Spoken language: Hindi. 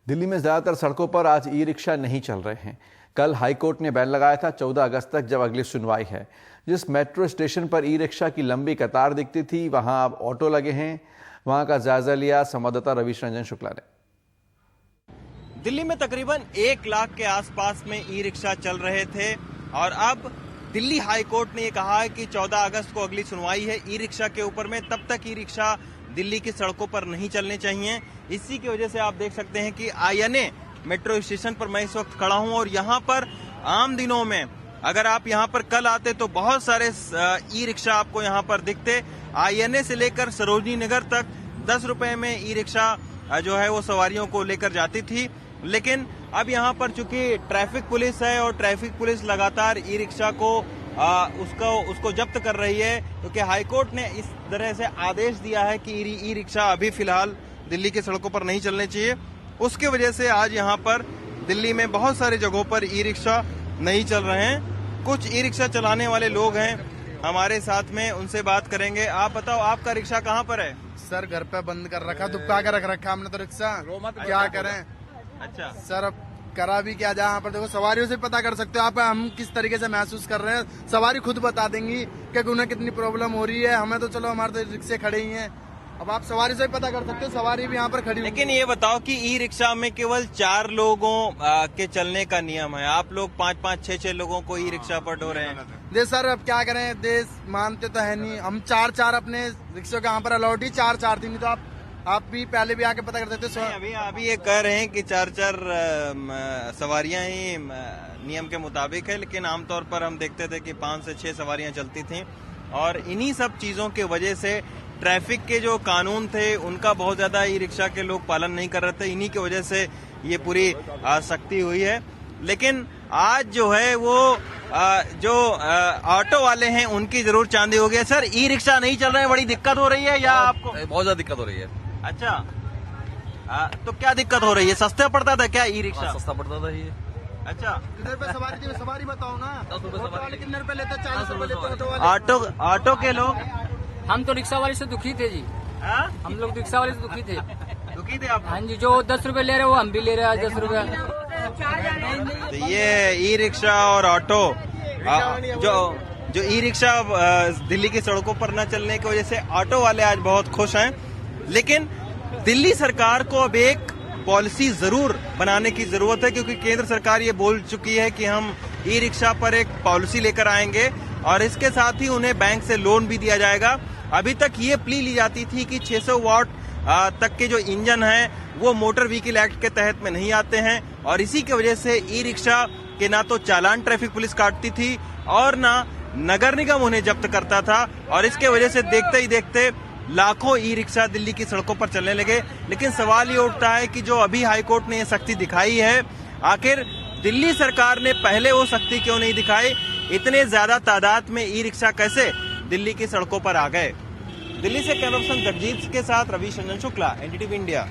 दिल्ली में ज्यादातर सड़कों पर आज ई रिक्शा नहीं चल रहे हैं। कल हाईकोर्ट ने बैन लगाया था 14 अगस्त तक, जब अगली सुनवाई है। जिस मेट्रो स्टेशन पर ई रिक्शा की लंबी कतार दिखती थी, वहां अब ऑटो लगे हैं। वहां का जायजा लिया संवाददाता रविश रंजन शुक्ला ने। दिल्ली में तकरीबन 1 लाख के आसपास में ई रिक्शा चल रहे थे और अब दिल्ली हाई कोर्ट ने ये कहा है कि 14 अगस्त को अगली सुनवाई है ई रिक्शा के ऊपर में। तब तक ई रिक्शा दिल्ली की सड़कों पर नहीं चलने चाहिए। इसी की वजह से आप देख सकते हैं कि आईएनए मेट्रो स्टेशन पर मैं इस वक्त खड़ा हूं और यहां पर आम दिनों में अगर आप यहां पर कल आते तो बहुत सारे ई रिक्शा आपको यहां पर दिखते। आईएनए से लेकर सरोजनी नगर तक 10 रुपए में ई रिक्शा जो है वो सवारियों को लेकर जाती थी। लेकिन अब यहां पर चूंकि ट्रैफिक पुलिस है और ट्रैफिक पुलिस लगातार ई रिक्शा को उसको जब्त कर रही है, क्योंकि हाईकोर्ट ने इस तरह से आदेश दिया है कि ई रिक्शा अभी फिलहाल दिल्ली की सड़कों पर नहीं चलने चाहिए। उसके वजह से आज यहाँ पर दिल्ली में बहुत सारी जगहों पर ई रिक्शा नहीं चल रहे हैं। कुछ ई रिक्शा चलाने वाले लोग हैं हमारे साथ में, उनसे बात करेंगे। आप बताओ, आपका रिक्शा कहाँ पर है? सर घर पे बंद कर रखा, दुबका के रख रखा हमने तो रिक्शा, क्या करें। अच्छा सर अब करा भी क्या जाए। यहाँ पर देखो सवारियों से पता कर सकते हो आप हम किस तरीके से महसूस कर रहे हैं। सवारी खुद बता देंगी कि उन्हें कितनी प्रॉब्लम हो रही है। हमें तो चलो हमारे तो रिक्शे खड़े ही हैं, अब आप सवारी से पता कर सकते हो। सवारी भी यहाँ पर खड़ी। लेकिन ये बताओ कि ई रिक्शा में केवल 4 लोगों के चलने का नियम है, आप लोग 5-5, 6-6 लोगों को ई रिक्शा पर ढो रहे हैं। देश सर अब क्या करें, देश मानते तो है नहीं। हम 4-4 अपने रिक्शे के यहाँ पर अलाउड ही 4-4 थी, नहीं तो आप भी पहले भी आके पता कर सकते हो। अभी ये कह रहे हैं कि 4-4 सवारियां ही नियम के मुताबिक है, लेकिन आमतौर पर हम देखते थे कि 5 से 6 सवारियां चलती थीं। और इन्हीं सब चीजों की वजह से ट्रैफिक के जो कानून थे उनका बहुत ज्यादा ई रिक्शा के लोग पालन नहीं कर रहे थे। इन्हीं की वजह से ये पूरी सख्ती हुई है। लेकिन आज जो है वो जो ऑटो वाले हैं उनकी जरूर चांदी हो गई। सर, ई रिक्शा नहीं चल रहे हैं, बड़ी दिक्कत हो रही है या आपको? बहुत ज्यादा दिक्कत हो रही है। अच्छा, तो क्या दिक्कत हो रही है? सस्ता पड़ता था क्या ई रिक्शा? सस्ता पड़ता था ये। अच्छा, कितने रुपए सवारी थी? सवारी बताओ ना। 10 रुपए सवारी। कितने रुपए लेते? 40 रुपए लेते ऑटो वाले। ऑटो के लोग हम तो रिक्शा वाले से दुखी थे जी। हम लोग रिक्शा वाले से दुखी थे। दुखी थे आप? हाँ जी, जो 10 रुपए ले रहे वो हम भी ले रहे हैं 10 रुपए। तो ये ई रिक्शा और ऑटो जो ई रिक्शा दिल्ली की सड़कों पर न चलने की वजह से ऑटो वाले आज बहुत खुश हैं। लेकिन दिल्ली सरकार को अब एक पॉलिसी जरूर बनाने की जरूरत है, क्योंकि केंद्र सरकार ये बोल चुकी है कि हम ई रिक्शा पर एक पॉलिसी लेकर आएंगे और इसके साथ ही उन्हें बैंक से लोन भी दिया जाएगा। अभी तक ये प्ली ली जाती थी कि 600 वाट तक के जो इंजन हैं वो मोटर व्हीकल एक्ट के तहत में नहीं आते हैं, और इसी की वजह से ई रिक्शा के ना तो चालान ट्रैफिक पुलिस काटती थी और ना नगर निगम उन्हें जब्त करता था। और इसके वजह से देखते ही देखते लाखों ई रिक्शा दिल्ली की सड़कों पर चलने लगे। लेकिन सवाल ये उठता है कि जो अभी हाईकोर्ट ने ये सख्ती दिखाई है, आखिर दिल्ली सरकार ने पहले वो सख्ती क्यों नहीं दिखाई? इतने ज्यादा तादाद में ई रिक्शा कैसे दिल्ली की सड़कों पर आ गए? दिल्ली से कैमरा पर्सन जगजीत के साथ रविश रंजन शुक्ला, एनडीटीवी इंडिया।